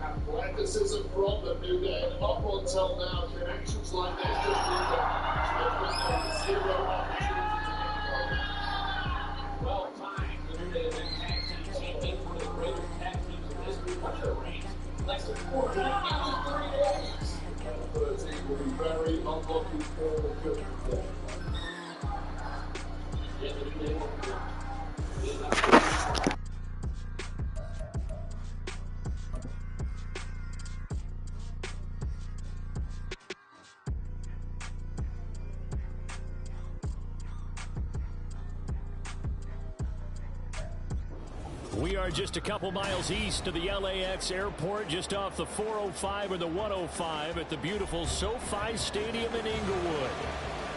Athleticism from the New Day, and up until now, connections like this just leave them zero opportunities. Well timed, the New Day is in tag team champions, one of the greatest tag teams in history. What's their range? Less than 4 days. The team will be very unlucky for the good. We are just a couple miles east of the LAX airport, just off the 405 or the 105 at the beautiful SoFi Stadium in Inglewood.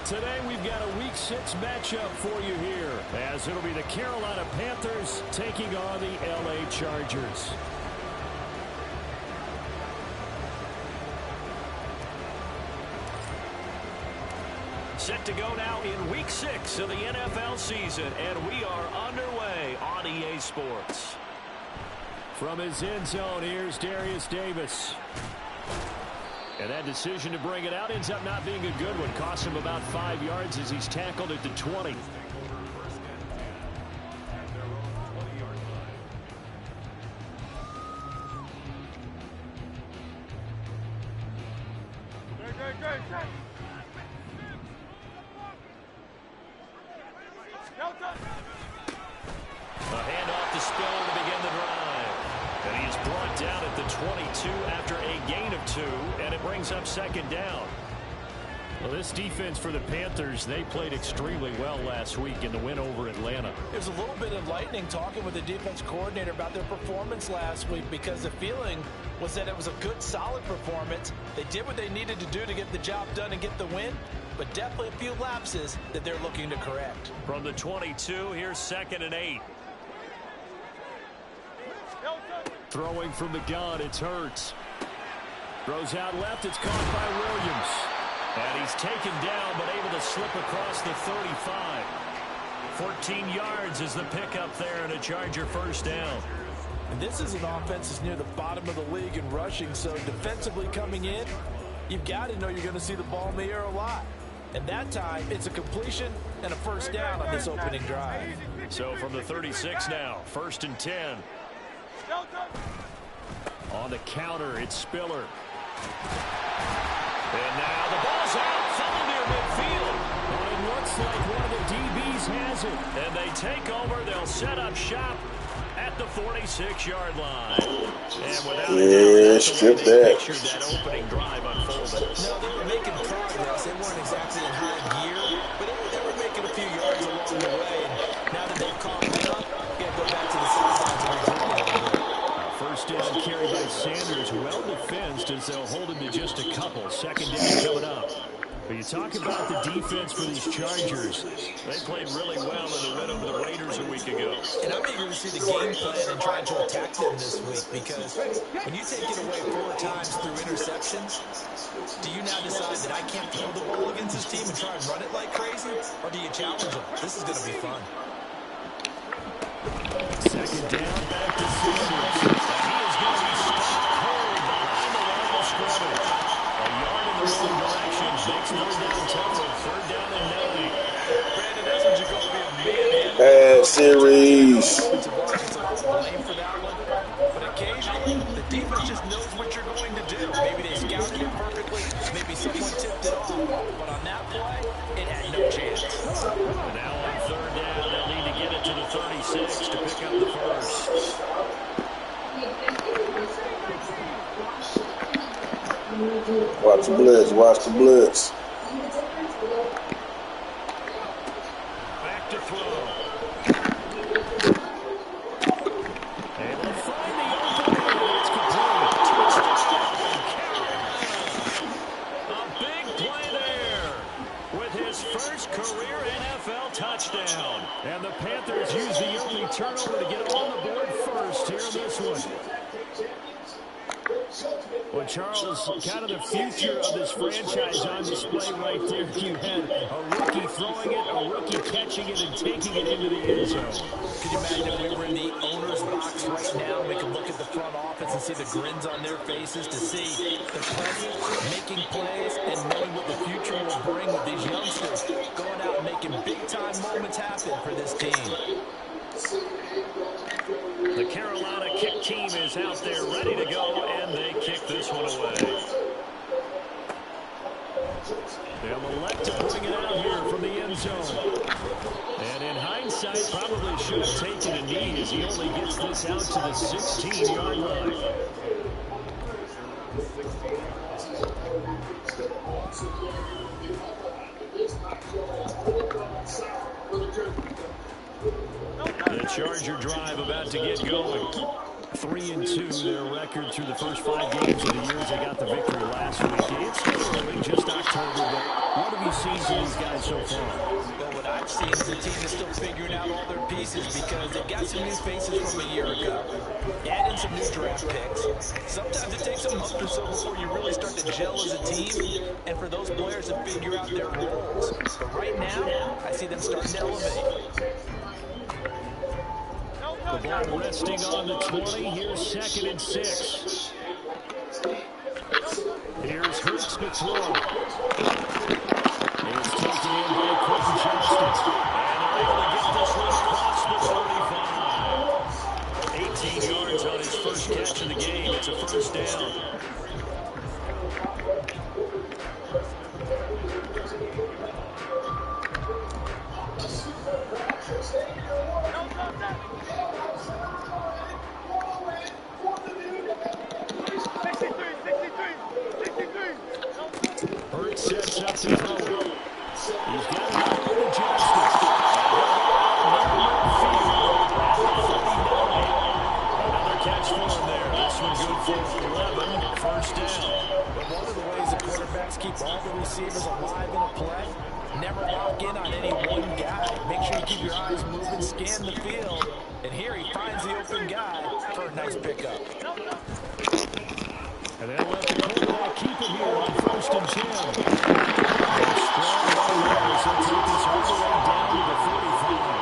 Today we've got a Week 6 matchup for you here, as it'll be the Carolina Panthers taking on the LA Chargers. Set to go now in Week 6 of the NFL season, and we are underway on EA Sports. From his end zone, here's Darius Davis. And that decision to bring it out ends up not being a good one. Costs him about 5 yards as he's tackled at the 20. A handoff to Spiller to begin the drive. And he is brought down at the 22 after a gain of 2, and it brings up second down. Well, this defense for the Panthers, they played extremely well last week in the win over Atlanta. There's a little bit of lightning talking with the defense coordinator about their performance last week, because the feeling was that it was a good, solid performance. They did what they needed to do to get the job done and get the win, but definitely a few lapses that they're looking to correct. From the 22, here's 2nd and 8. Throwing from the gun, it's Hurts. Throws out left, it's caught by Williams. And he's taken down, but able to slip across the 35. 14 yards is the pickup there, and a Charger first down. And this is an offense that's near the bottom of the league in rushing, so defensively coming in, you've got to know you're going to see the ball in the air a lot. And that time, it's a completion and a first down on this opening drive. So from the 36 now, 1st and 10. On the counter, it's Spiller. And now the ball's out, fumbled near midfield. And it looks like one of the DBs has it. And they take over, they'll set up shop at the 46-yard line. And without that. pictured that opening drive unfolded. No, they were making progress. They weren't exactly in high gear, but they were making a few yards along the way. And now that they've calmed down, they got to go back to the sidelines and regroup a little bit. First down carry by Sanders, well defensed as they'll hold him to just a couple. Second down coming up. But you talk about the defense for these Chargers. They played really well in the win over the Raiders a week ago. And I'm eager to see the game plan and trying to attack them this week, because when you take it away 4 times through interceptions, do you now decide that I can't throw the ball against this team and try and run it like crazy? Or do you challenge them? This is going to be fun. Second down, back to Sanders. And he is going to be stopped cold behind the line of scrimmage. A yard in the wrong direction. Makes 3rd down tougher. 3rd down and 9. Brandon, that's what you're going to be a man. Series. Blame for that one. But occasionally, the defense just knows what you're going to do. Maybe they scouted it perfectly. Maybe someone tipped it off. But on that play, it had no chance. And now on 3rd down, they'll need to get it to the 36 to pick up the first. Watch the blitz. Watch the blitz. Back to throw. first down. And the Panthers use the early turnover to get on the board first here in this one. Well, Charles, kind of the future of this franchise on display right there. You had a rookie throwing it, a rookie catching it, and taking it into the end zone. Could you imagine if we were in the owner's box right now? We could look at the front office and see the grins on their faces to see the present, making plays, and knowing what the future will bring with these youngsters going out and making big-time moments happen for this team. The Carolina kick team is out there ready to go, and they kick this one away. They'll elect to bring it out here from the end zone. And in hindsight, probably should have taken a knee as he only gets this out to the 16-yard line. The Charger drive about to get going. 3-2 their record through the first 5 games of the year as they got the victory last week. It's still early, just October, but what have you seen from these guys so far? Well, what I've seen is the team is still figuring out all their pieces because they've got some new faces from a year ago. Add in some new draft picks. Sometimes it takes a month or so before you really start to gel as a team and for those players to figure out their roles. But right now, I see them starting to elevate. The ball resting on the 20. Here's 2nd and 6. Here's Hurts to throw. It's taken in by Quentin Johnston. And they're able to get this one across the 35. 18 yards on his first catch of the game. It's a first down. Hurts sets up to throw it. He's got it over to Johnston. Another catch for him there. This one good for 11. First down. But one of the ways that quarterbacks keep all the receivers alive in a play, never lock in on any one guy. Make sure you keep your eyes moving, scan the field. And here he finds the open guy for a nice pickup. And they'll let the quarterback keep it here on 1st and 10. Strong low runners. He'll take this all the way down to the 45.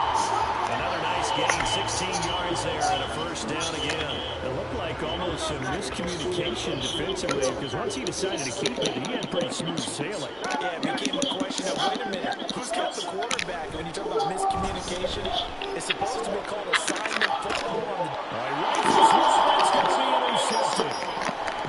Another nice gain, 16 yards there, and a first down again. It looked like almost some miscommunication defensively because once he decided to keep it, he had pretty smooth sailing. Yeah, it became a question of, wait a minute, who's got the quarterback? And when you talk about miscommunication, it's supposed to be called assignment football on the... All right, that's going to be intercepted.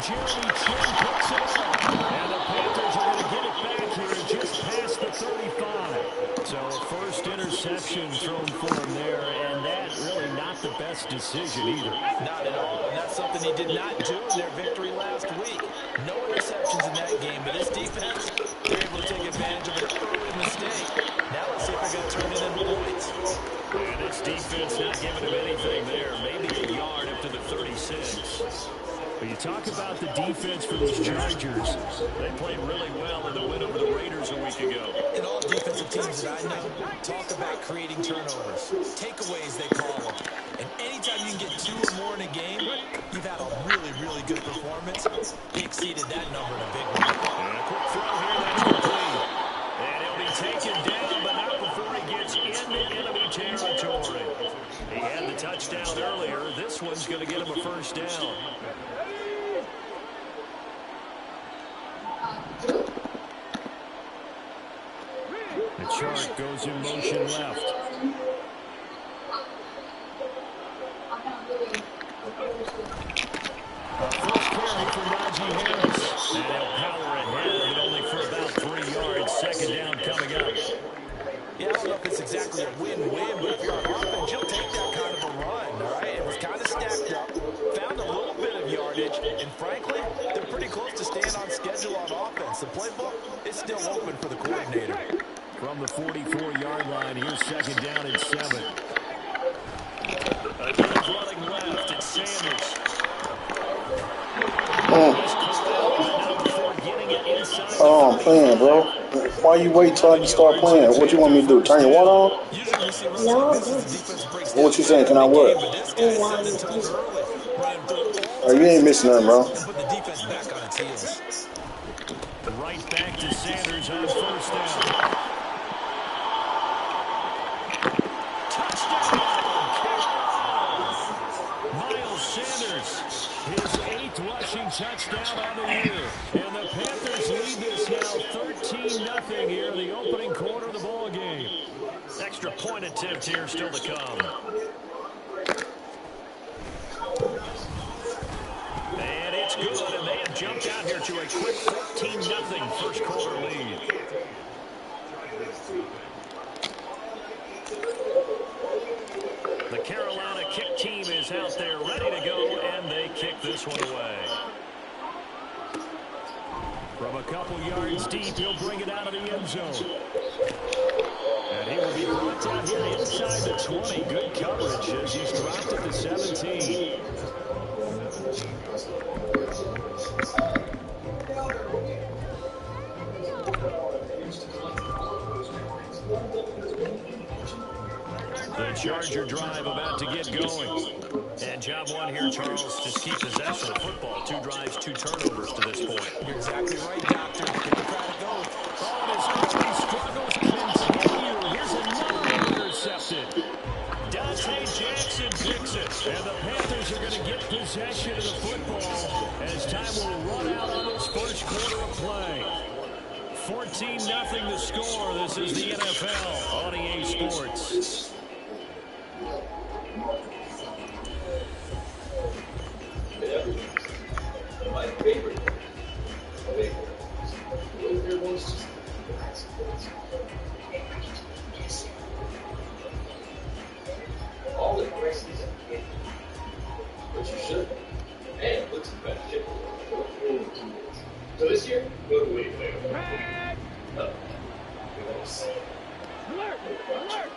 Jeremy Chin picks it up. And the Panthers are going to get it back here just past the 35. So a first interception thrown for him there, and that really not the best decision either. Not at all, and that's something he did not do in their victory last week. No interceptions in that game, but this defense, they're able to take advantage of an early mistake. Now let's see if they're going to turn it into points. And this defense not giving him anything there. Maybe a yard up to the 36. But you talk about the defense for these Chargers. They played really well in the win over the Raiders a week ago. And all defensive teams that I know talk about creating turnovers. Takeaways, they call them. And anytime you can get 2 or more in a game, you've had a really, really good performance. He exceeded that number in a big one. And a quick throw here, that's complete. And he'll be taken down, but not before he gets into enemy territory. He had the touchdown earlier. This one's going to get him a first down. The chart goes in motion left. First carry for Najee Harris. And he'll power ahead, but only for about 3 yards. Second down coming up. Yeah, I don't know if it's exactly a win-win, but if you're on offense, you'll take that kind of a run, all right? It was kind of stacked up, found a little bit of yardage, and frankly, they're pretty close to staying on schedule on offense. The playbook is still open for the coordinator. From the 44-yard line, here's 2nd down and 7. Again, running left, it's Sanders. Oh, I'm playing, bro. Why you wait till I start playing? What you want me to do? Turn your water on? Usually we see runs No, like I this as don't. the defense breaks down What you saying? later Can in I the game, what? but this I guy set the want tone to. early, ran through all You types ain't of missing nothing, tackles, bro. and put the defense back on its heels. Right back to Sanders on first down. Touchdown, Carolina! Miles Sanders, his 8th rushing touchdown on the year. And the Panthers lead this now 13-0 here in the opening quarter of the ball game. Extra point attempt here still to come. And it's good, and they have jumped out here to a quick 14-0 first quarter lead. The Carolina kick team is out there ready to go, and they kick this one away. From a couple yards deep, he'll bring it out of the end zone. And he will be brought down here inside the 20. Good coverage as he's dropped at the 17. The Charger drive about to get going. And job one here, Charles, just keep possession of the football. 2 drives, 2 turnovers to this point. You're exactly right, Doctor. Get the product going. Oh, and his early struggles continue. Here's another one intercepted. Dante Jackson picks it. And the Panthers are going to get possession of the football as time will run out on this first quarter of play. 14-0 the score. This is the NFL on EA Sports. My favorite. All the prices, but you should. And it looks better. So this year, go to Wayfair. No. Alert! Alert!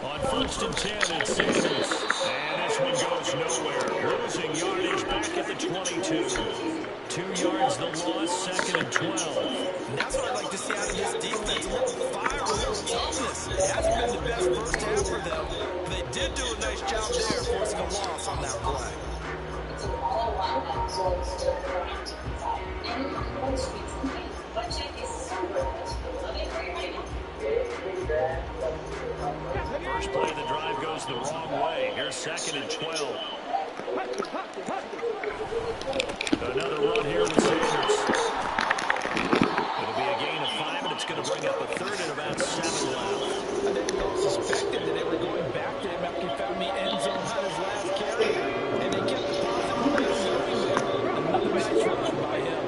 On 1st and 10, it's Sanders. And this one goes nowhere. Losing yardage back at the 22. 2 yards the loss, 2nd and 12. And that's what I'd like to see out of this defense. A little fire, a little toughness. It hasn't been the best first half for them. They did do a nice job there, forcing a loss on that play. First play of the drive goes the wrong way. Here's 2nd and 12. Another run here with Sanders. It'll be a gain of 5, and it's going to bring up a 3rd and about 7 left. I think we all suspected that they were going back to him after he found the end zone on his last carry. And they kept the positive momentum going there. Another nice run by him.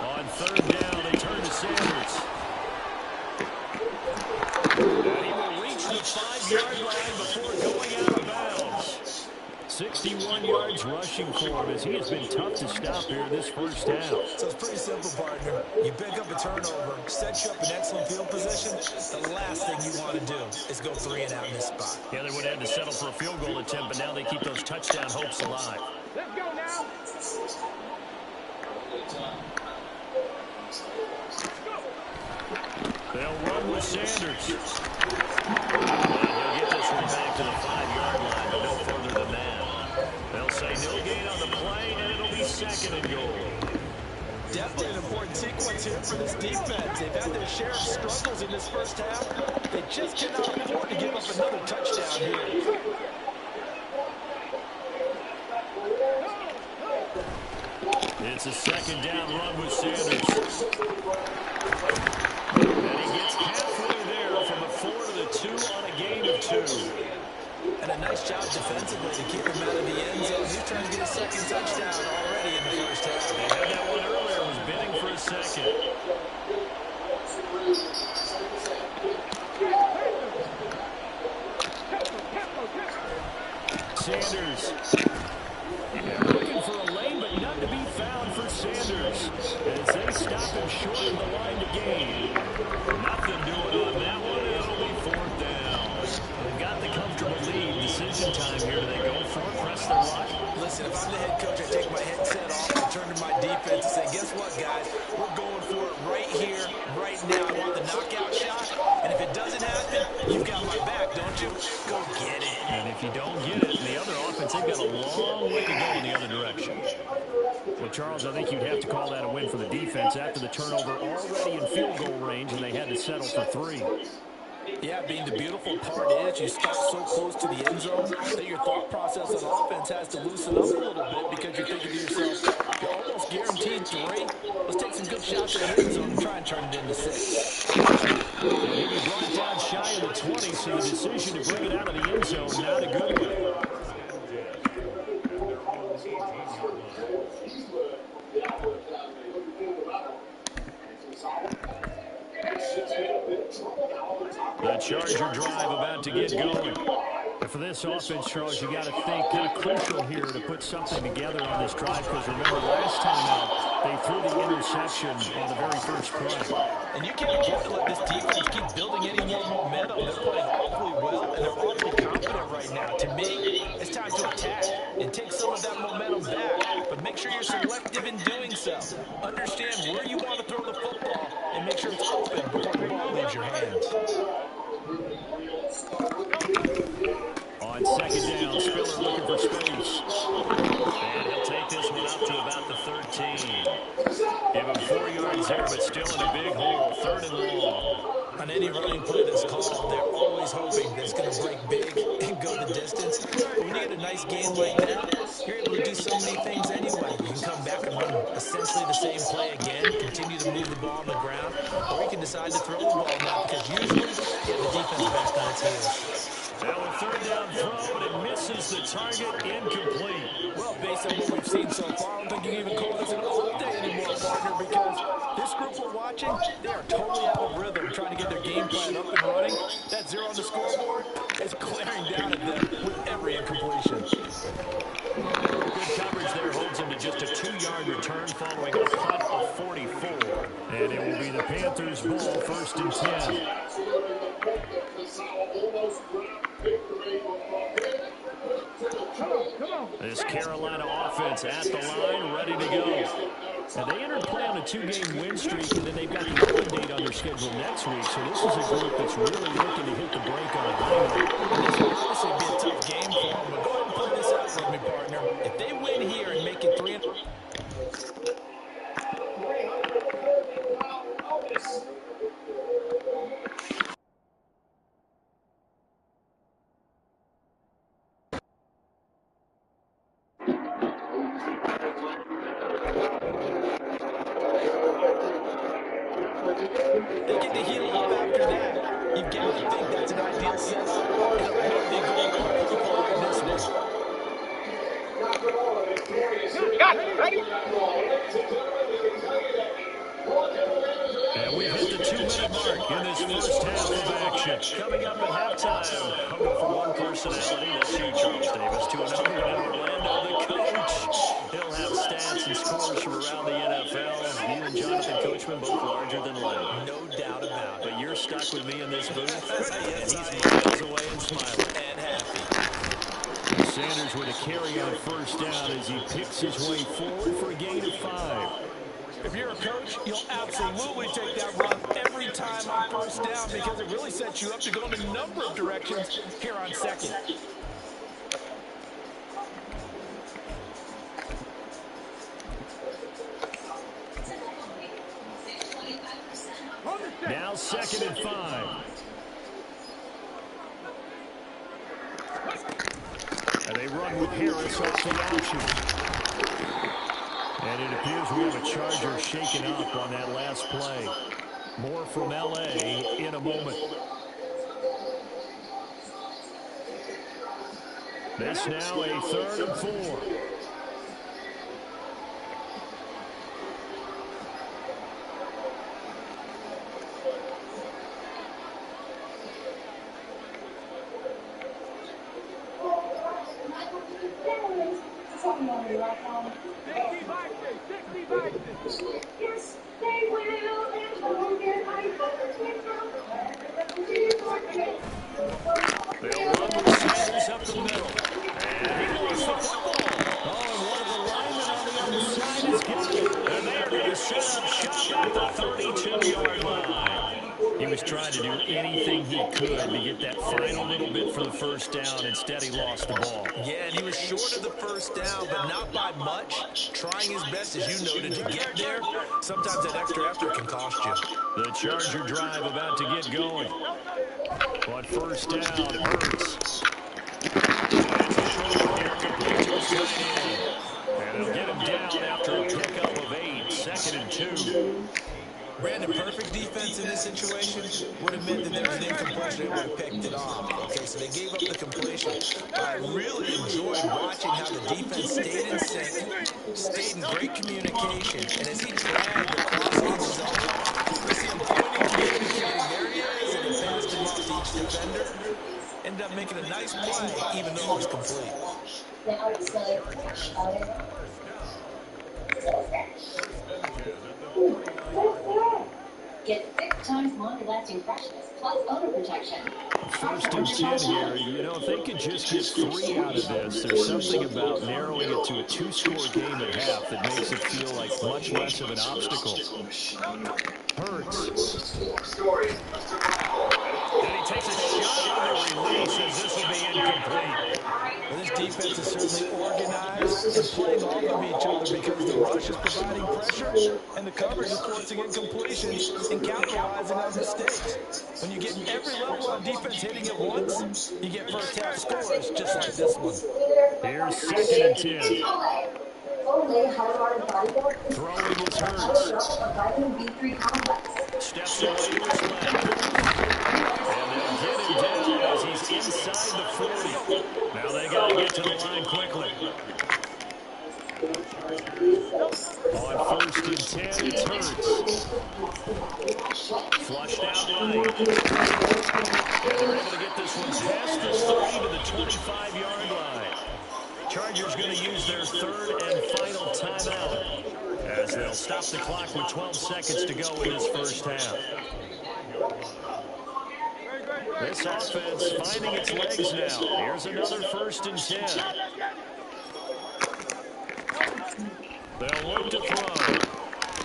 On 3rd down, they turn to Sanders. And he will reach the 5-yard line before going out of bounds. 61 yards rushing for him as he has been tough to stop here this first half. So it's pretty simple, partner. You pick up a turnover, set you up in excellent field position. The last thing you want to do is go 3 and out in this spot. Yeah, they would have had to settle for a field goal attempt, but now they keep those touchdown hopes alive. Let's go now. They'll run with Sanders. And he'll get this one back to the 5-yard line, but no further than that. They'll say no gain on the play, and it'll be 2nd and goal. Definitely an important sequence here for this defense. They've had their share of struggles in this first half. They just cannot afford to give up another touchdown here. It's a 2nd down run with Sanders. And he gets halfway there from a 4 to the 2 on a gain of 2. And a nice job defensively to keep him out of the end zone. He's trying to get his 2nd touchdown already in the first half. They had that one earlier, was bidding for a 2nd. Sanders. Looking for a lane, but none to be found for Sanders. As they stop him short of the line to gain. Nothing doing on that one, and it'll be 4th down. They've got the comfortable lead. Decision time here. Do they go for Listen, if I'm the head coach, I take my headset off and turn to my defense and say, guess what, guys? We're going for it right here, right now. I want the knockout shot, and if it doesn't happen, you've got my back, don't you? Go get it. And if you don't get it, the other offense, they've got a long way to go in the other direction. Well, Charles, I think you'd have to call that a win for the defense after the turnover already in field goal range, and they had to settle for 3. Yeah, being the beautiful part is you start so close to the end zone that your thought process on offense has to loosen up a little bit because you're thinking to yourself, you're almost guaranteed 3. Let's take some good shots at the end zone and try and turn it into 6. And he'll be brought down shy of the 20, so the decision to bring it out of the end zone, not a good one. The Charger drive about to get going. And for this offense, Charles, you got to think kind of crucial here to put something together on this drive, because remember last time out, they threw the interception on the very first play. And you can't afford to let this defense keep building any more momentum. They're playing awfully well, and they're awfully confident right now. To me, it's time to attack and take some of that momentum back, but make sure you're selective in doing so. Understand where you want to throw the football and make sure it's open before the ball leaves your hands. On second down, Spiller looking for space. And he'll take this one up to about the 13. Give him 4 yards there, but still in a big hole. 3rd and long. On any running play that's called, they're always hoping that it's going to break big and go the distance. But when you get a nice game like that, you're able to do so many things anyway. You can come back and run essentially the same play again, continue to move the ball on the ground, or you can decide to throw the ball now because usually you have the defense back on its heels. Now a 3rd down throw, but it misses the target, incomplete. Well, based on what we've seen so far, I don't think you can even call this an off day anymore, partner, because this group we're watching, they are totally out of rhythm, trying to get their game plan up and running. That 0 on the scoreboard is glaring down at them with every incompletion. Good coverage there holds him to just a 2-yard return following a punt of 44. And it will be the Panthers' ball, 1st and 10. This Carolina offense at the line, ready to go. And they entered play on a 2-game win streak, and then they've got the open date on their schedule next week. So this is a group that's really looking to hit the brake on a dynamite. And this will obviously be a tough game for them, but go ahead and put this out for me, partner. If they win here and make it 3 and they get to heal up after that. You've got to think that's an ideal setup. And it might be going to in this one. Got it. Ready? And we've hit the 2-minute mark in this first half of action. Coming up at halftime, hoping for one personality. That's you, Charles Davis, to another one in Orlando, the coach. He'll have stats and scores from around the NFL. You and Jonathan Coachman both larger than life. No doubt about it. But you're stuck with me in this booth. And he's miles away and smiling. And happy. Sanders with a carry on 1st down as he picks his way forward for a gain of 5. If you're a coach, you'll absolutely take that run every time on 1st down because it really sets you up to go in a number of directions here on 2nd. Now 2nd and 5. And they run with Harris off the option. And it appears we have a Charger shaken up on that last play. More from L.A. in a moment. This now a 3rd and 4. Yes, they will. They'll run with Sanders up the middle. And he lost the football. Oh, set up shop at the 32-yard line. He was trying to do anything he could to get that final little bit for the first down. Instead, he lost the ball. Yeah, and he was short of the first down, but not by much. Trying his best, as you noted, to get there. Sometimes that extra effort can cost you. The Charger drive about to get going. On first down, Hurts. It's a short one here, complete to his tight end. And they'll get him down after a pickup of 8, 2nd and 2. Brandon, perfect defense in this situation would have meant that there was an incompletion. They would have picked it off. Okay, so they gave up the completion. I really enjoyed watching how the defense stayed in sync, stayed in great communication, and as he dragged across each zone, you see him pointing, communicating, there he is, and he passed him off to each defender. Ended up making a nice play, even though it was complete. Get 6 times longer-lasting freshness plus odor protection. First and 10 here. You know, if they could just get 3 out of this, there's something about narrowing it to a 2-score game at half that makes it feel like much less of an obstacle. Hurts. And he takes a shot on the release as this will be incomplete. Well, this defense is certainly organized and playing off of each other because the rush is providing pressure and the coverage is forcing incompletions and capitalizing on mistakes. When you get every level on defense hitting at once, you get first half scores just like this one. Here's 2nd and 10. Throwing is Hurts. Steps away to his left. And they'll get him down as he's inside the 40. Now they got to get to the line quickly. On first and 10, it's Hurts. Flushed out right. And they're able to get this one past the 30 to the 25-yard line. Chargers going to use their 3rd and final timeout as they'll stop the clock with 12 seconds to go in this first half. This offense finding its legs now. Here's another 1st and 10. They'll look to throw.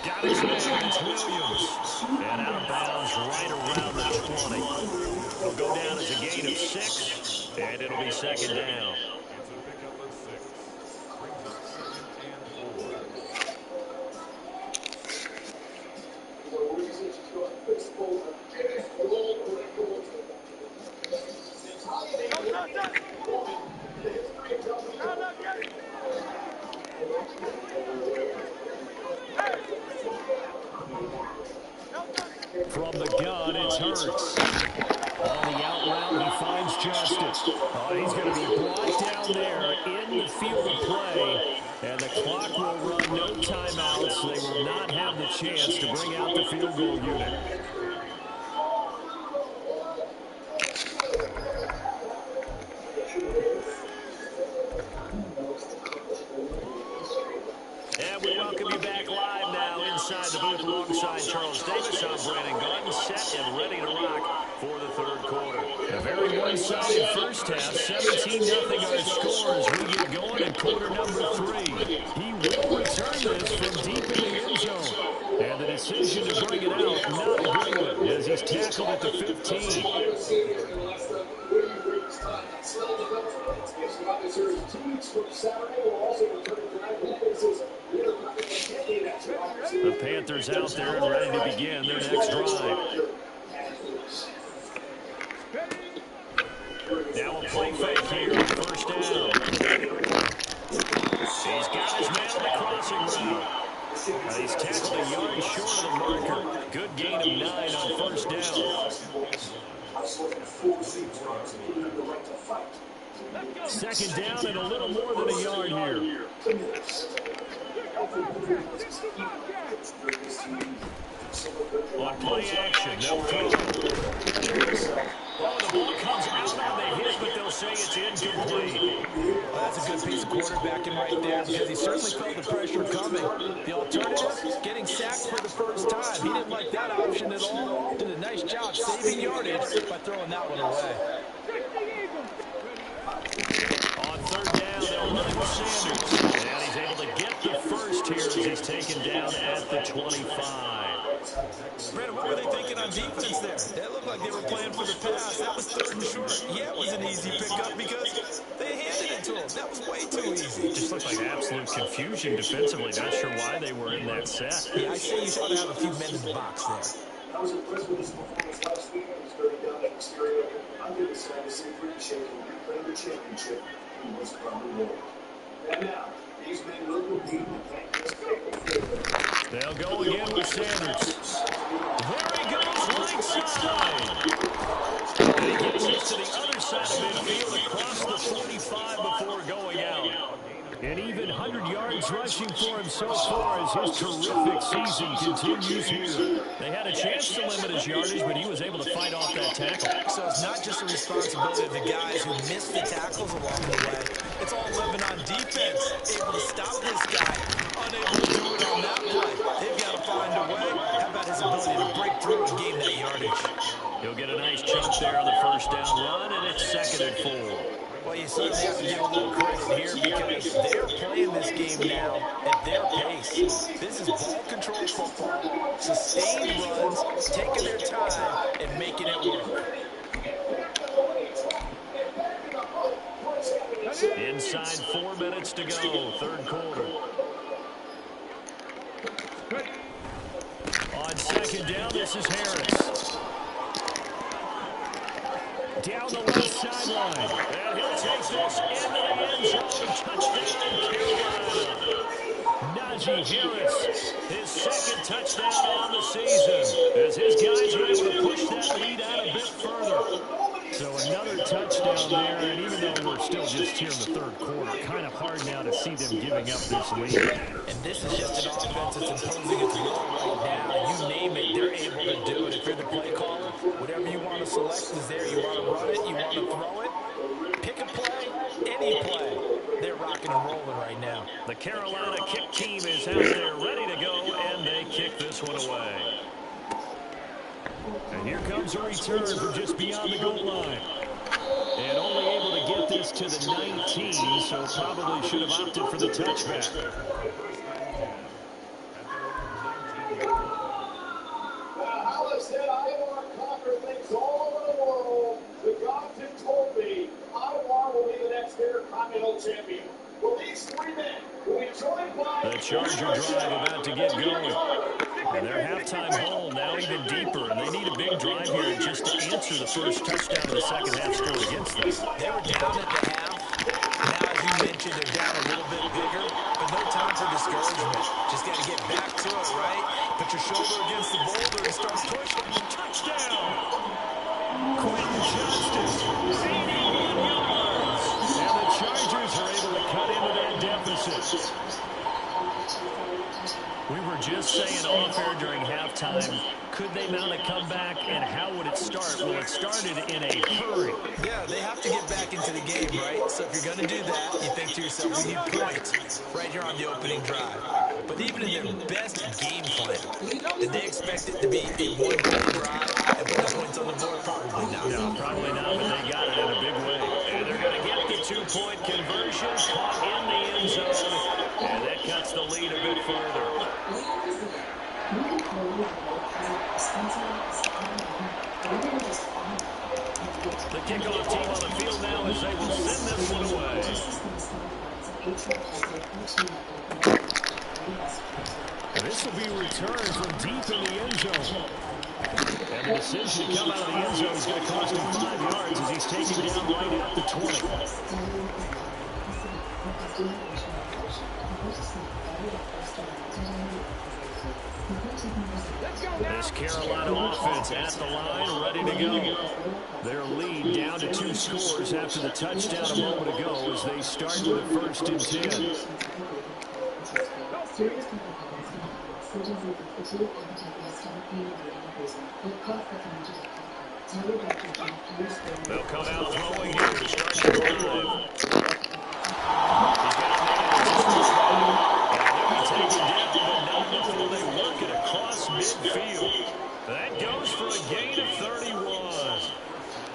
Got his man, it's Williams. And out of bounds right around the 20. It'll go down as a gain of 6, and it'll be 2nd down. From the gun, it's Hurts. On the out route, he finds Justice. He's going to be brought down there in the field of play. And the clock will run, no timeouts. They will not have the chance to bring out the field goal unit. And we welcome you back live now inside the booth alongside Charles Davis. I'm Brandon Garden, set and ready to rock for the 3rd quarter. A very one-sided first half, 17-0 our score as we get going in quarter number 3. He will return this from deep in the end zone. And the decision to bring it out, not a good one, as he's tackled at the 15. The Panthers out there and ready to begin their next drive. Now a play fake here on first down. He's got his man on the crossing route. He's tackled a yard short of the marker. Good gain of 9 on first down. 2nd down and a little more than a yard here. On play action, they'll throw. Well, the ball comes out on the hit, but they'll say it's incomplete. Well, that's a good piece of quarterbacking right there because he certainly felt the pressure coming. The alternative, getting sacked for the first time. He didn't like that option at all. Did a nice job saving yardage by throwing that one away. On 3rd down, they'll run with Sanders. And he's able to get the first here as he's taken taken down at the 25. Brandon, what were they thinking on defense there? That looked like they were playing for the pass. That was 3rd and short. Yeah, it was an easy pickup because they handed it to them. That was way too easy. Just looked like absolute confusion defensively. Not sure why they were in that set. Yeah, I say you ought to have a few men in the box there. I was impressed with his performance last week. He was very down that exterior. I'm going to say the same Ricochet can reclaim the championship. He was probably more. And now, these men will compete and thank this faithful. They'll go again with Sanders. There he goes, right side. And he gets this to the other side of midfield across the 45 before going out. And even 100 yards rushing for him so far as his terrific season continues here. They had a chance to limit his yardage, but he was able to fight off that tackle. So it's not just a responsibility of the guys who missed the tackles along the way. It's all Lebanon defense, able to stop this guy, unable to do it on that play. They've got to find a way. How about his ability to break through and gain that yardage? He'll get a nice chunk there on the first down run, and it's 2nd and 4. Well, you certainly have to give a little credit here because they're playing this game now at their pace. This is ball control football. Sustained runs, taking their time, and making it work. Inside 4 minutes to go, 3rd quarter. On 2nd down, this is Harris. Down the left sideline. And he'll take this into the end zone. Touchdown, Carolina. Najee Harris, his 2nd touchdown on the season, as his guys were able to push that lead out a bit further. So another touchdown there, and even though we're still just here in the 3rd quarter, kind of hard now to see them giving up this lead. And this is just an offense that's imposing its will right now. You name it, they're able to do it. If you're the play caller, whatever you want to select is there. You want to run it, you want to throw it, pick a play, any play. They're rocking and rolling right now. The Carolina kick team is out there ready to go, and they kick this one away. And here comes a return from just beyond the goal line. And only able to get this to the 19, so probably should have opted for the touchback. Hollis said, Iowa conquer things all over the world. The gods have told me Iowa will be the next Intercontinental Champion. Well, these 3 men will be joined by the Charger drive about to get going. And their halftime hole now even deeper, and they need a big drive here just to answer the first touchdown of the second half scored against them. They were down at the half. Now, as you mentioned, they're down a little bit bigger, but no time for discouragement. Just got to get back to it, right? Put your shoulder against the boulder and start pushing. Touchdown! Quentin Justice, 81 yards. And the Chargers are able to cut into that deficit. We were just saying off air during halftime, could they mount a comeback, and how would it start? Well, it started in a hurry. Yeah, they have to get back into the game, right? So if you're going to do that, you think to yourself, we need points right here on the opening drive. But even in their best game plan, did they expect it to be a one-goal drive and put the points on the board? Probably not. No, probably not, but they got it in a big way. And they're going to get the 2-point conversion, caught in the end zone, and that cuts the lead a bit further. The kickoff team on the field now as they will send this one away. And this will be returned from deep in the end zone. And the decision to come out of the end zone is going to cost him 5 yards as he's taken down right at the 20. This Carolina offense at the line, ready to go. Their lead down to 2 scores after the touchdown a moment ago as they start with a 1st and 10. They'll come out throwing here to start the drive. Midfield. That goes for a gain of 31.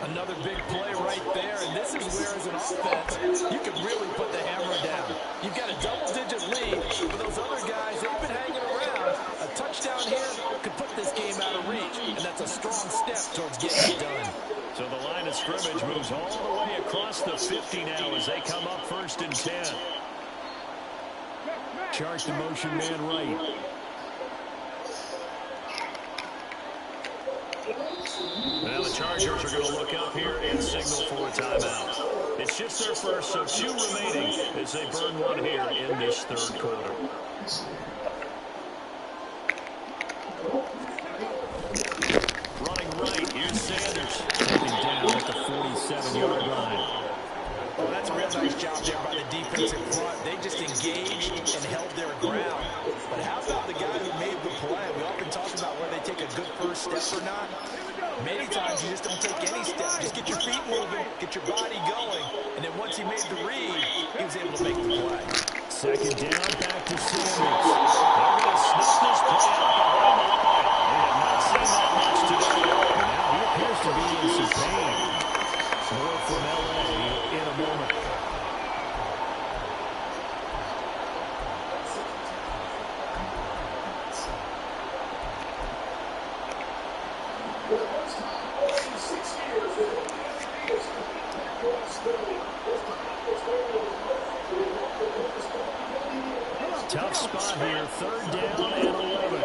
Another big play right there, and this is where, as an offense, you can really put the hammer down. You've got a double-digit lead, but those other guys, they've been hanging around. A touchdown here could put this game out of reach, and that's a strong step towards getting it done. So the line of scrimmage moves all the way across the 50 now as they come up 1st and 10. Charge the motion man right. Now the Chargers are going to look up here and signal for a timeout. It's just their first, so 2 remaining as they burn one here in this 3rd quarter. Running right, here's Sanders. Taken down at the 47-yard line. Oh, that's a real nice job there by the defensive front. They just engaged and held their ground. But how about the guy who made the play? We often talk about where they take a good first step or not. Many times you just don't take any step. Just get your feet moving, get your body going. And then once he made the read, he was able to make the play. 2nd down, back to Sanders. They're going to snuff this play out behind the line. They have not seen that much today. Now he appears to be in some pain. More from L.A. in a moment. Tough spot here, 3rd down and 11.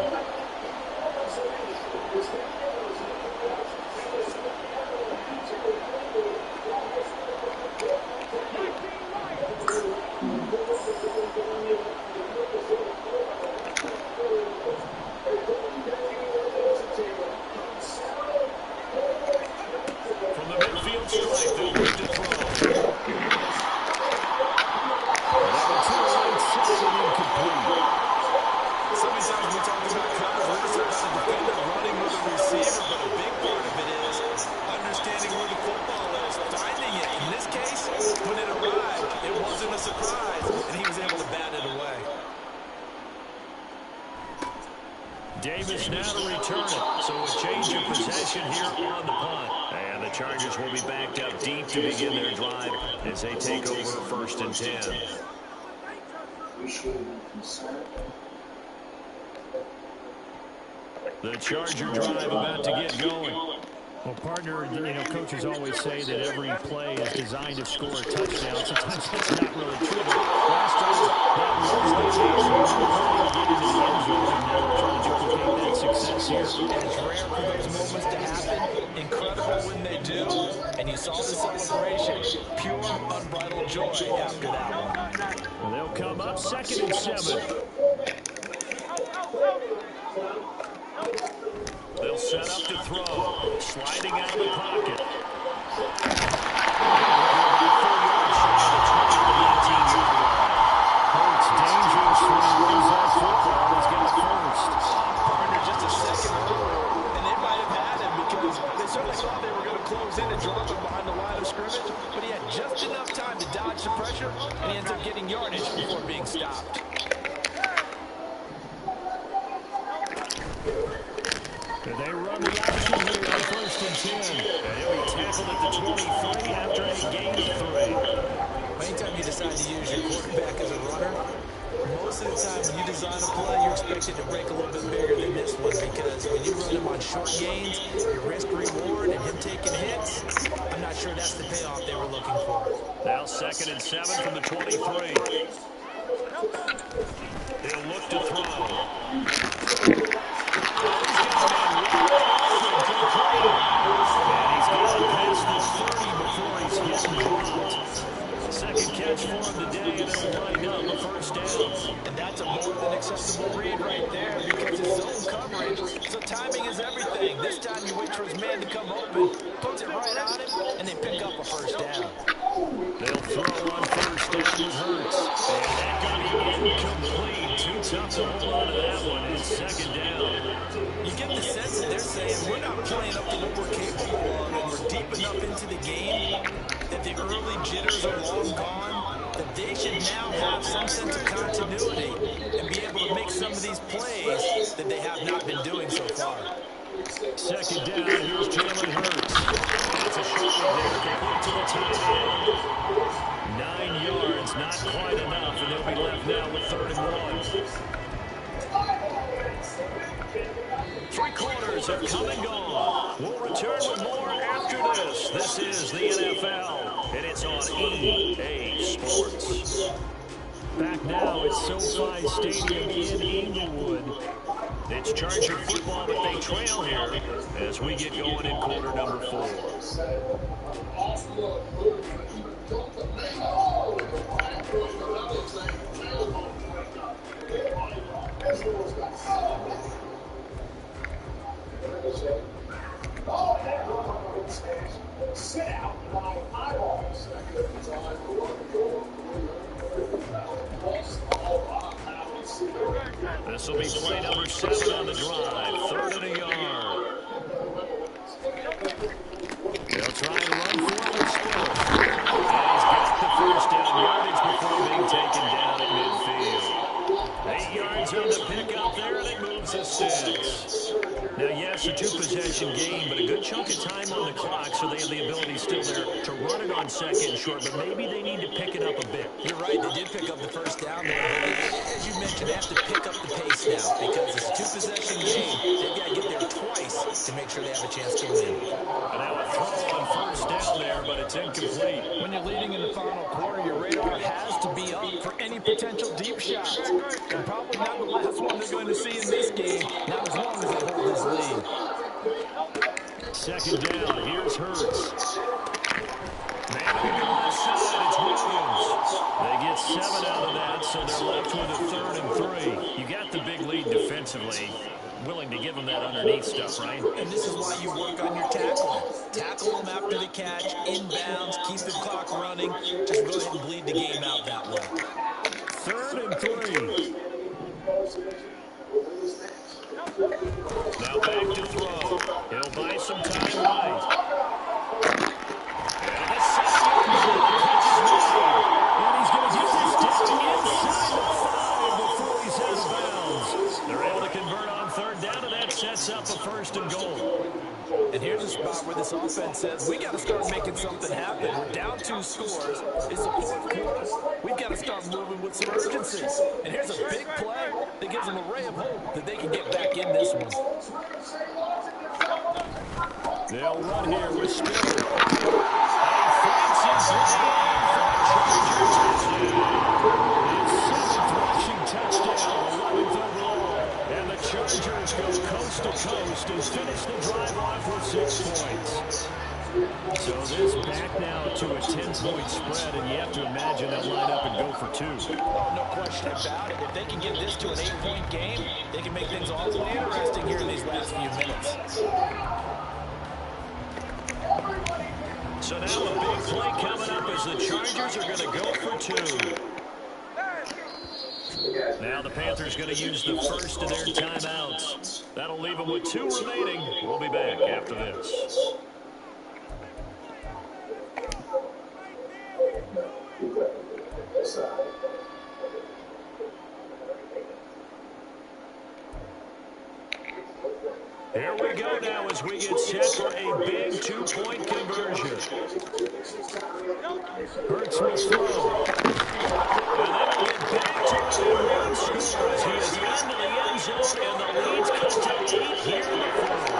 From the midfield stripe, they'll look to throw. Sometimes we talk about coverage, we're just about a defender running with a receiver, but a big part of it is understanding where the football is, finding it. In this case, when it arrived, it wasn't a surprise, and he was able to bat it away. Davis now to return it, so a change of possession here on the punt. And the Chargers will be backed up deep to begin their drive as they take over 1st and 10. The Charger drive about to get going. Well, partner, coaches always say that every play is designed to score a touchdown. Sometimes that's not really true. But last time, that was the case. We're trying to get into the end zone, and now we're trying to duplicate that success here. And it's rare for those moments to happen. Incredible when they do. And you saw the celebration. Pure, unbridled joy after that one. Well, they'll come up 2nd and 7. They'll set up to throw. Sliding out of the pocket. Hurts dangerous when he runs that football. He's got first. Partner just a second over, and they might have had him because they certainly thought they were going to close in and drop him behind the line of scrimmage, but he had just enough time to dodge the pressure, and he ends up getting yardage before being stopped. They run the option here on 1st and 10. And he'll be tackled at the 23 after a gain of 3. Anytime you decide to use your quarterback as a runner, most of the time when you design a play, you're expected to break a little bit bigger than this one because when you run him on short gains, your risk-reward and him taking hits, I'm not sure that's the payoff they were looking for. Now 2nd and 7 from the 23. He'll look to throw. And he's going past the 30 before he's hit and dropped. Second catch for him today, and it'll wind up a 1st down. And that's a more than acceptable read right there because it's zone coverage, so timing is everything. This time you wait for his man to come open, puts it right on him, and they pick up a 1st down. They'll throw on 1st down with Hurts. And that got him incomplete. Too tough to hold on to that one. It's 2nd down. You get the sense that they're saying we're not playing up to what we're capable of, and we're deep enough into the game that the early jitters are long gone, that they should now have some sense of continuity and be able to make some of these plays that they have not been doing so far. 2nd down, here's Jalen Hurts. It's a short one there, complete to the tight end. 9 yards, not quite enough, and they'll be left now with 3rd and 1. 3 quarters have come and gone. We'll return with more after this. This is the NFL, and it's on EA Sports. Back now at SoFi Stadium in Inglewood. It's Charger football, but they trail here as we get going in quarter number 4. Sit out by eyeballs. This will be play number 7 on the drive. 3rd and a yard. They'll try and run for it with Smith. And he's got the first down yardage before being taken down at midfield. 8 yards on the pickup there, and it moves to 6. Now, yes, a 2-possession game, but a good chunk of time on the clock, so they have the ability still there to run it on 2nd and short, but maybe they need to pick it up a bit. You're right, they did pick up the first down there, but as you mentioned, they have to pick up the pace now because it's a 2-possession game. They've got to get there twice to make sure they have a chance to win. And now a throw on first down there, but it's incomplete. When you're leading in the final quarter, your radar has to be up for any potential deep shots. And probably not the last one they're going to see in this game, not as long as they hold this lead. 2nd down, here's Hurts. Man on the left side, it's Williams. They get 7 out of that, so they're left with a 3rd and 3. You got the big lead defensively. Willing to give them that underneath stuff, right? And this is why you work on your tackling. Tackle them after the catch, inbounds, keep the clock running. Just go ahead and bleed the game out that way. 3rd and 3. Now back to throw. He'll buy some time right. And a 7-yard catch is made. And he's going to get this down inside the 5 before he's out of bounds. They're able to convert on 3rd down, and that sets up a 1st and goal. And here's a spot where this offense says, we got to start making something happen. We're down 2 scores. It's the 4th quarter. We've got to start moving with some urgency. And here's a big play that gives them a ray of hope that they can get back in this one. They'll run here with Spiller. And he finds his way for a Charger touchdown. His 7th rushing touchdown, 11th overall. And the Chargers go coast to coast and finish the drive off with 6 points. So this back now to a 10-point spread, and you have to imagine they'll line up and go for 2. Oh, no question about it. If they can get this to an 8-point game, they can make things awfully interesting here in these last few minutes. So now a big play coming up as the Chargers are going to go for 2. Now the Panthers going to use the first of their timeouts. That'll leave them with 2 remaining. We'll be back after this. Here we go now as we get set for a big 2-point conversion. Hurts will throw. And then we'll get back to it and run scores. He is into the end zone, and the lead's cut to 8 here in the 4th.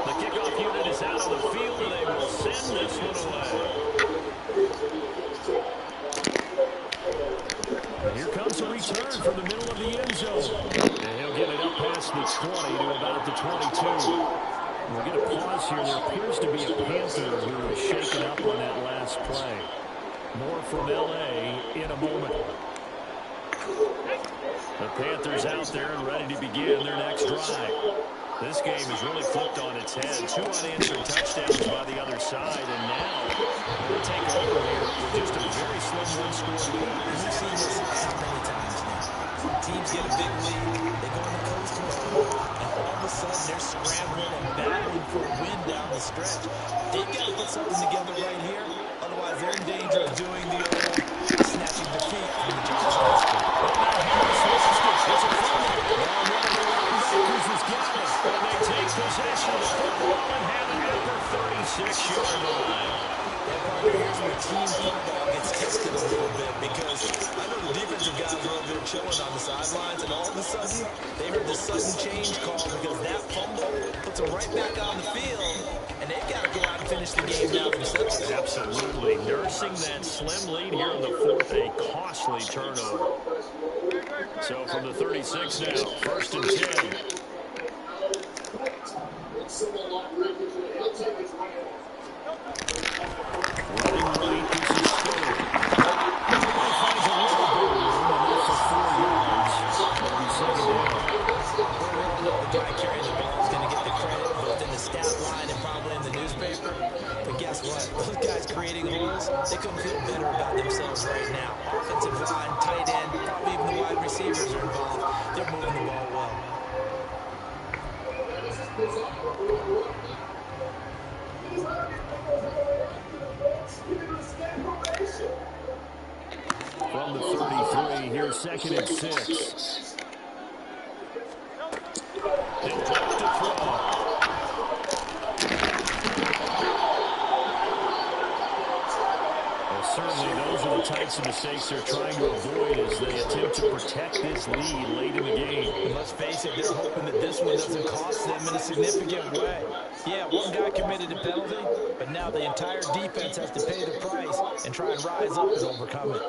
The kickoff unit is out of the field, and they will send this one away. Here comes a return from the middle of the end zone. And he'll get it up past the 20 to about the 22. We'll get a pause here. There appears to be a Panther who was shaken up on that last play. More from L.A. in a moment. The Panthers out there and ready to begin their next drive. This game is really flipped on its head. 2 unanswered touchdowns by the other side, and now we'll take over here with just a very slim one-score lead. We've seen this so many times now. Teams get a big lead, they go on the coast mode, and all of a sudden they're scrambling and battling for a win down the stretch. They've got to put something together right here, otherwise they're in danger of doing the old snatching defeat from the Giants last week. Well, now Harris lost it. It's a fumble. Well, one of the linebackers has got it. chilling on the sidelines, and all of a sudden, they heard the sudden change call because that fumble puts them right back on the field, and they've got to go out and finish the game now themselves. Absolutely. Nursing that slim lead here in the fourth, a costly turnover. So from the 36 now, 1st and 10. Running right, this is Stone. He finds a little bit of room, enough for 4 yards. That'll be second down. We all know the guy carrying the ball is going to get the credit both in the stat line and probably in the newspaper. But guess what? Those guys creating holes, they couldn't feel better about themselves right now. Offensive line, tight end, probably even the wide receivers are involved. They're moving the ball well. From the 33, here's 2nd and 6. He'll drop to throw. Well, certainly those are the types of mistakes they're trying to avoid as they attempt to protect this lead late in the game. And let's face it, they're hoping that this one doesn't cost them in a significant way. Yeah, one guy committed a penalty, but now the entire defense has to pay the price and try and rise up and overcome it.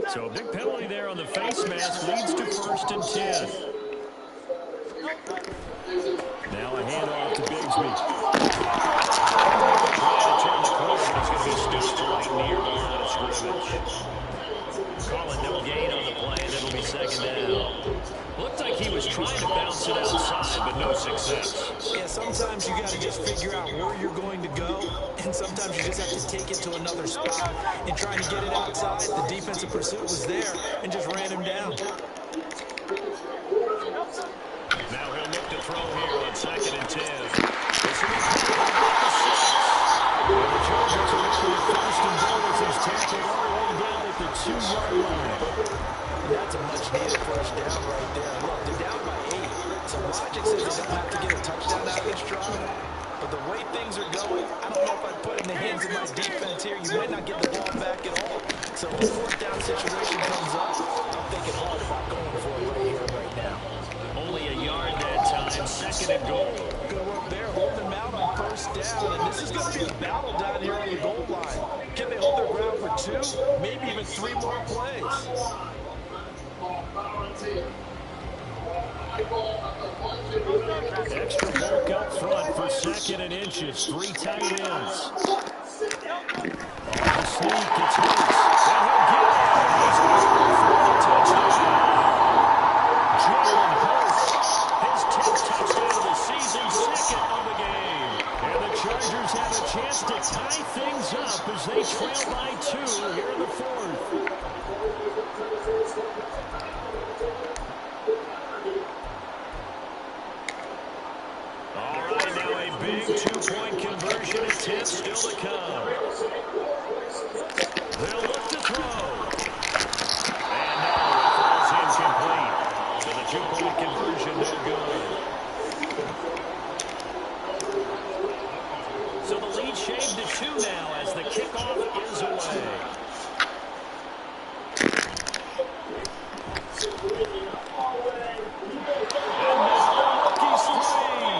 So a big penalty there on the face mask leads to 1st and 10. Now a handoff to Bigsby. Trying to turn the corner, but it's going to be stooped right near the line of scrimmage. Calling no gain on the play, and it'll be second down. Looked like he was trying to bounce it outside, but no success. Yeah, sometimes you got to just figure out where you're going to go, and sometimes you just have to take it to another spot. And trying to get it outside, the defensive pursuit was there and just ran him down. Now he'll look to throw here on 2nd and 10. This will be the Chargers are looking at 1st and goal as he's tackled all the way down at the 2-yard line. That's a much-needed first down right there. Look, they're down by 8. So logic says they don't have to get a touchdown out of this drive. But the way things are going, I don't know if I'd put it in the hands of my defense here. You might not get the ball back at all. So if a 4th down situation comes up, I'm thinking hard about going for it right here, right now. Only a yard that time, 2nd and goal. Good work there, holding them out on 1st down. And this is going to be a battle down here on the goal line. Can they hold their ground for 2, maybe even 3 more plays? Extra bulk up front for 2nd and inches. 3 tight ends. The sneak, it's Hurts. And he'll get it. He's going to go for a touchdown. Jalen Hurts, his 10th touchdown of the season, 2nd of the game. And the Chargers have a chance to tie things up as they trail by 2 here in the 4th. Big 2-point conversion attempt still to come. They'll look to throw. And now it falls incomplete. So the 2-point conversion no good. So the lead shaved to 2 now as the kickoff is away. And now he's free.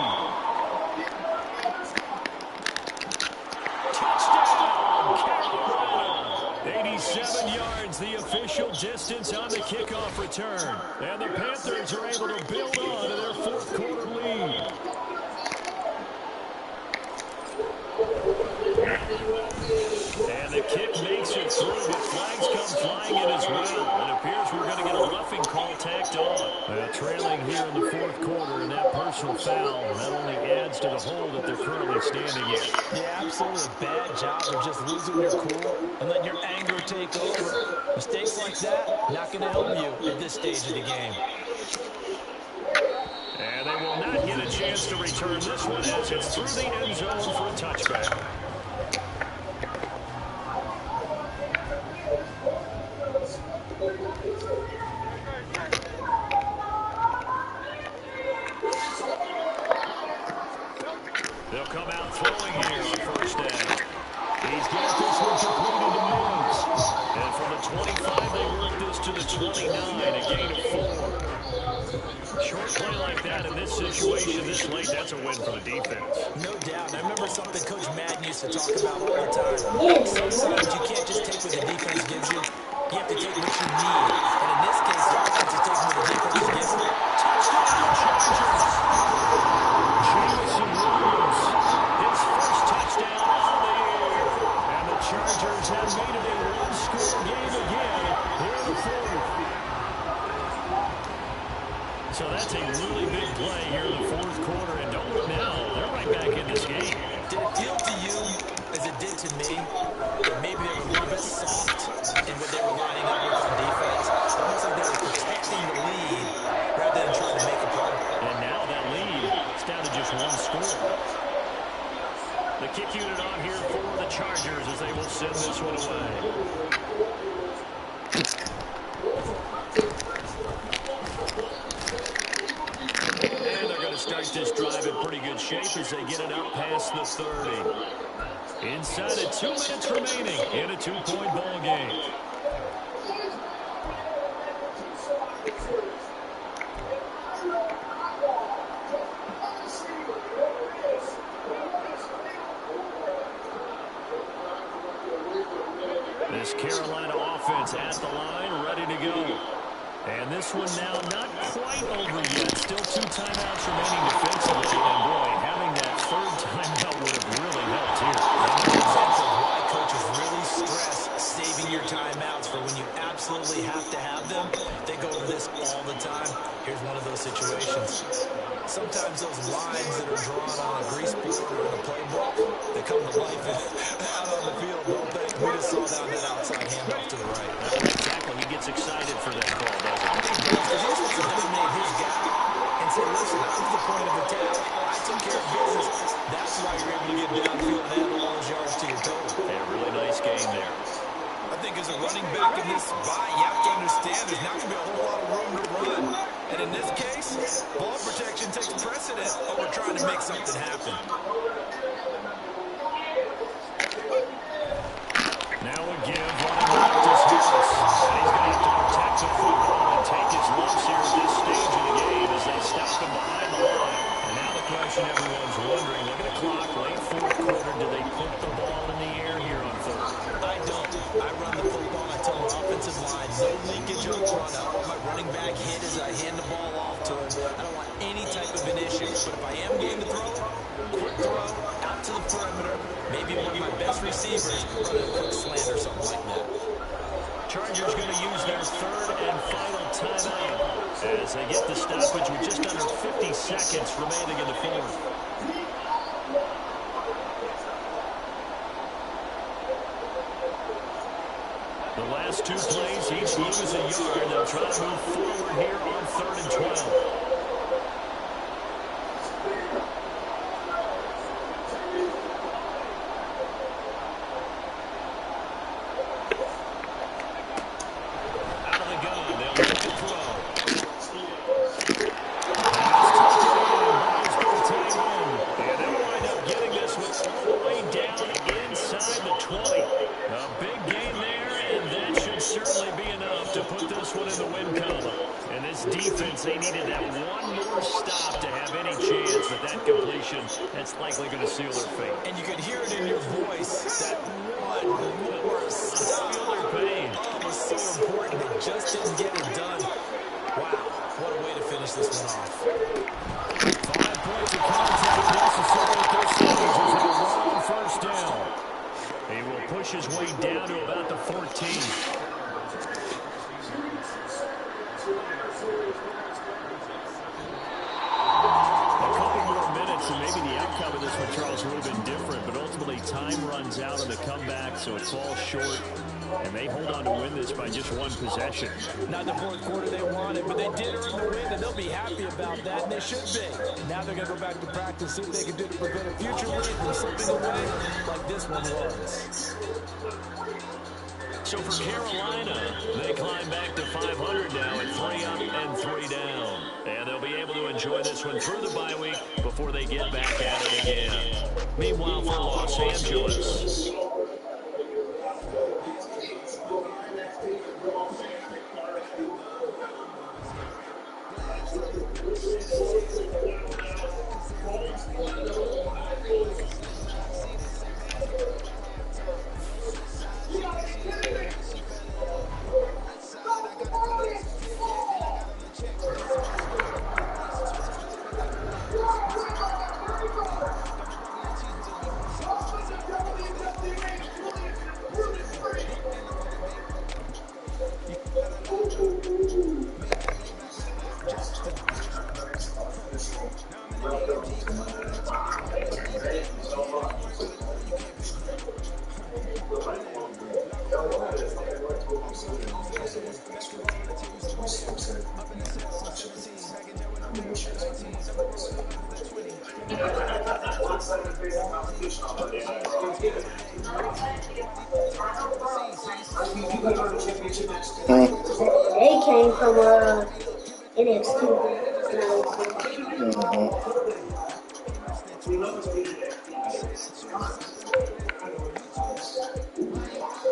Touchdown, Carolina. 87 yards, the official distance on the kickoff return. And the Panthers are able to build on to their 4th quarter lead. And the kick makes it through, but flags come flying in as well. It appears we're going to get a roughing call tacked on. Trailing here in the 4th quarter, and that personal foul not only adds to the hole that they're currently standing in. Yeah, absolutely. Bad job of just losing your cool and letting your anger take over. Mistakes like that, not going to help you at this stage of the game. And they will not get a chance to return this one as it's through the end zone for a touchback. 5, they work this to the 29, a gain of 4. Short play like that in this situation this late, that's a win for the defense. No doubt. I remember something Coach Madden used to talk about all the time. Sometimes you can't just take what the defense gives you. You have to take what you need. And in this case, the offense is taking what the defense is giving. Touchdown, Chargers! Jameson Williams, his first touchdown of the year. And the Chargers have made it a one-score game again here in the fourth. So that's a really big play here in the fourth quarter. And don't look now, they're right back in this game. Did it feel to you, as it did to me, that maybe they were a little bit soft in what they were lining up with on defense? Almost like they were protecting the lead rather than trying to make a play. And now that lead is down to just one score. The kick unit on here for the Chargers as they will send this one away. And they're going to start this drive in pretty good shape as they get it up past the 30. Inside of 2 minutes remaining in a 2-point ball game. This Carolina offense at the line, ready to go. And this one now not quite over yet. Still 2 timeouts remaining defensively. And boy, having that third timeout would have really helped here. Another example of why coaches really stress saving your timeouts for when you absolutely have to have them. They go over this all the time. Here's one of those situations. Sometimes those lines that are drawn on a grease board or in a playbook, they come to life out on the field, don't they? We just saw down that outside handoff to the right. Exactly. He gets excited for that call, doesn't he? Because he wants to dominate his guy and say, listen, I was the point of attack. I took care of business. That's why you're able to get downfield and add all those yards to your total. A really nice game there. I think as a running back in this spot, you have to understand there's not going to be a whole lot of room to run. And in this case, ball protection takes precedent over trying to make something happen. Now a give running left is Harris. And he's going to have to protect the football and take his lumps here at this stage of the game as they stop him behind the line. And now the question everyone's wondering, look at the clock, late fourth quarter, do they put the ball in the air here on third? I don't. I run the football. I tell my offensive line, no leakage up front. I want my running back hit as I hand the ball off to him. I don't want any type of an issue. But if I am game to throw, quick throw, out to the perimeter, maybe one of my best receivers run a quick slant or something like that. Chargers going to use their third and final timeout as they get the stoppage with just under 50 seconds remaining in the fourth. The last 2 plays, each lose a yard. They'll try to move forward here on 3rd and 12. Out of the gun, they'll look to throw. Pass tucked in, ball's been taken in. And they'll wind up getting this one all the way down inside the 20. A big gain there, and that should certainly be enough to put this one in the win column. And this defense, they needed that one more stop to have any chance at that completion. That's likely going to seal their fate. And you could hear it in your voice, that one more stop. Feel their pain. Oh, it was so important. They just didn't get it done. Wow, what a way to finish this one off. 5 points of contact necessary at this stage as they run on first down. He will push his way down to about the 14. And maybe the outcome of this one, Charles, would have been different, but ultimately time runs out on the comeback, so it falls short, and they hold on to win this by just 1 possession. Not the fourth quarter they wanted, but they did earn the win, and they'll be happy about that, and they should be. Now they're going to go back to practice, see what they can do to prevent a future lead from slipping away like this one was. So for Carolina, they climb back to 500 now at 3 up and 3 down. And they'll be able to enjoy this one through the bye week before they get back at it again. Meanwhile, for Los Angeles, facing competition on Monday night. They came from NXT. Mm-hmm.